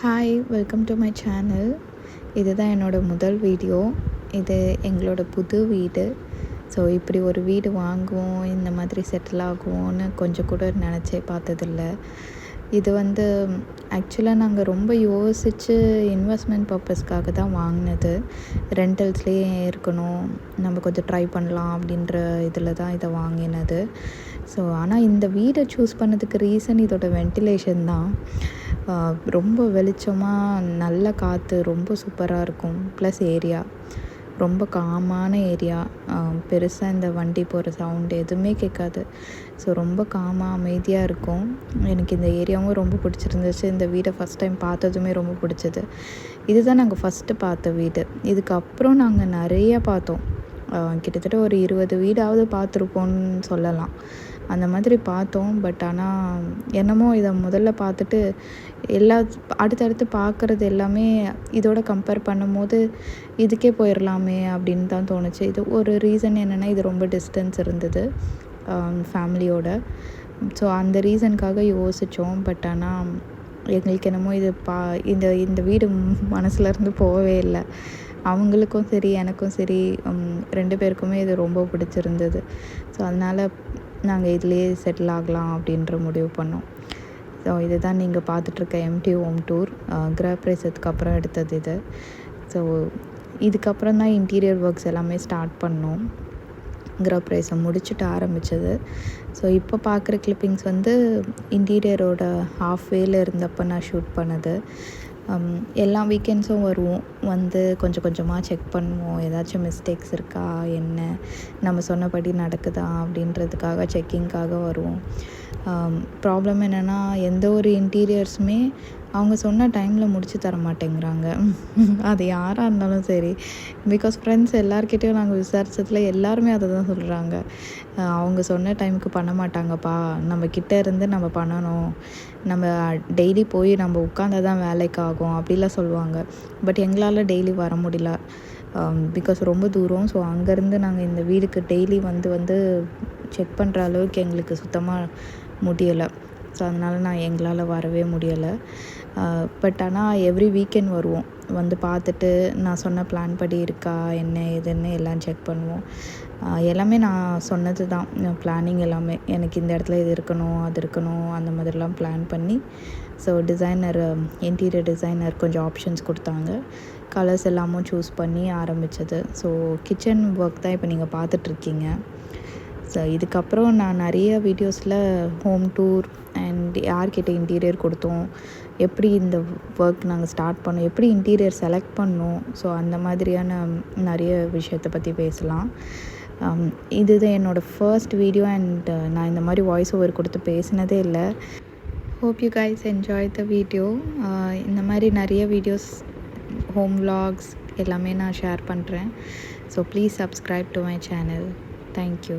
Hi, welcome to my channel. இதுதான் என்னோடய முதல் வீடியோ. இது எங்களோட புது வீடு. ஸோ இப்படி ஒரு வீடு வாங்குவோம், இந்த மாதிரி செட்டில் ஆகுவோன்னு கொஞ்சம் கூட நினச்சே பார்த்ததில்ல. இது ஆக்சுவலாக நாங்கள் ரொம்ப யோசித்து இன்வெஸ்ட்மெண்ட் பர்பஸ்க்காக தான் வாங்கினது. ரெண்டல்ஸ்லேயே இருக்கணும், நம்ம கொஞ்சம் ட்ரை பண்ணலாம் அப்படின்ற இதில் தான் இதை வாங்கினது. ஸோ ஆனால் இந்த வீடை சூஸ் பண்ணதுக்கு ரீசன் இதோட வென்டிலேஷன் தான். ரொம்ப வெளிச்சமாக நல்ல காற்று ரொம்ப சூப்பராக இருக்கும். ப்ளஸ் ஏரியா ரொம்ப காமான ஏரியா. பெருசாக இந்த வண்டி போகிற சவுண்டு எதுவுமே கேட்காது. ஸோ ரொம்ப காமாக அமைதியாக இருக்கும். எனக்கு இந்த ஏரியாவும் ரொம்ப பிடிச்சிருந்துச்சு. இந்த வீடை ஃபஸ்ட் டைம் பார்த்ததுமே ரொம்ப பிடிச்சது. இதுதான் நாங்கள் ஃபஸ்ட்டு பார்த்த வீடு. இதுக்கப்புறம் நாங்கள் நிறைய பார்த்தோம். கிட்டத்தட்ட ஒரு 20 வீடாவது பார்த்துருப்போன்னு சொல்லலாம். அந்த மாதிரி பார்த்தோம். பட் ஆனால் என்னமோ இதை முதல்ல பார்த்துட்டு அடுத்தடுத்து பார்க்குறது எல்லாமே இதோட கம்பேர் பண்ணும்போது இதுக்கே போயிடலாமே அப்படின்னு தான் தோணுச்சு. இது ஒரு ரீசன் என்னென்னா, இது ரொம்ப டிஸ்டன்ஸ் இருந்தது ஃபேமிலியோட. ஸோ அந்த ரீசனுக்காக யோசித்தோம். பட் ஆனால் எங்களுக்கு என்னமோ இது இந்த வீடு மனசுலேருந்து போகவே இல்லை. அவங்களுக்கும் சரி எனக்கும் சரி 2 பேருக்குமே இது ரொம்ப பிடிச்சிருந்தது. ஸோ அதனால் நாங்கள் இதிலேயே செட்டில் ஆகலாம் அப்படின்ற முடிவு பண்ணோம். ஸோ இதுதான் நீங்கள் பார்த்துட்ருக்க எம்டி ஹோம் டூர். கிரகப்பிரவேசத்துக்கு அப்புறம் எடுத்தது இது. ஸோ இதுக்கப்புறம் தான் இன்டீரியர் ஒர்க்ஸ் எல்லாமே ஸ்டார்ட் பண்ணோம். கிரகப்பிரவேசம் முடிச்சுட்டு ஆரம்பித்தது. ஸோ இப்போ பார்க்குற கிளிப்பிங்ஸ் இன்டீரியரோட ஹாஃப்வேல இருந்தப்போ நான் ஷூட் பண்ணது. எல்லா வீக்கெண்ட்ஸும் வருவோம், கொஞ்சம் கொஞ்சமாக செக் பண்ணுவோம், ஏதாச்சும் மிஸ்டேக்ஸ் இருக்கா, என்ன நம்ம சொன்னபடி நடக்குதா அப்படின்றதுக்காக செக்கிங்காக வருவோம். ப்ராப்ளம் என்னென்னா, எந்த ஒரு இன்டீரியர்ஸுமே அவங்க சொன்ன டைமில் முடித்து தர மாட்டேங்கிறாங்க. அது யாராக இருந்தாலும் சரி. பிகாஸ் ஃப்ரெண்ட்ஸ் எல்லாருக்கிட்டேயும் நாங்கள் விசாரித்ததில் எல்லாருமே அதை தான் சொல்கிறாங்க. அவங்க சொன்ன டைமுக்கு பண்ண மாட்டாங்கப்பா, நம்ம கிட்டே இருந்து நம்ம பண்ணணும், நம்ம டெய்லி போய் நம்ம உட்காந்தா தான் வேலைக்கு ஆகும் அப்படிலாம் சொல்லுவாங்க. பட் எங்களால் டெய்லி வர முடியல. பிகாஸ் ரொம்ப தூரம். ஸோ அங்கேருந்து நாங்கள் இந்த வீடுக்கு டெய்லி வந்து செக் பண்ணுற அளவுக்கு எங்களுக்கு சுத்தமாக முடியலை. ஸோ அதனால் எங்களால் வரவே முடியலை. பட் ஆனால் எவ்ரி வீக்கெண்ட் வருவோம், பார்த்துட்டு நான் சொன்ன பிளான் படி இருக்கா என்ன ஏதுன்னு எல்லாம் செக் பண்ணுவோம். எல்லாமே நான் சொன்னது தான் பிளானிங் எல்லாமே. எனக்கு இந்த இடத்துல இது இருக்கணும், அது இருக்கணும், அந்த மாதிரிலாம் பிளான் பண்ணி. ஸோ இன்டீரியர் டிசைனர் கொஞ்சம் ஆப்ஷன்ஸ் கொடுத்தாங்க. கலர்ஸ் எல்லாமும் சூஸ் பண்ணி ஆரம்பித்தது. ஸோ கிச்சன் ஒர்க் தான் இப்போ நீங்கள் பார்த்துட்ருக்கீங்க. ஸோ இதுக்கப்புறம் நான் நிறைய வீடியோஸில் ஹோம் டூர் அண்ட் யார்கிட்ட இன்டீரியர் கொடுத்தோம், எப்படி இந்த ஒர்க் நாங்கள் ஸ்டார்ட் பண்ணோம், எப்படி இன்டீரியர் செலக்ட் பண்ணோம், ஸோ அந்த மாதிரியான நிறைய விஷயத்தை பற்றி பேசலாம். இதுதான் என்னோடய ஃபர்ஸ்ட் வீடியோ அண்ட் நான் இந்த மாதிரி வாய்ஸ் ஓவர் கொடுத்து பேசினதே இல்லை. Hope you guys enjoy the video. இந்த மாதிரி நிறைய வீடியோஸ், ஹோம் vlogs எல்லாமே நான் ஷேர் பண்ணுறேன். So please subscribe to my channel. Thank you.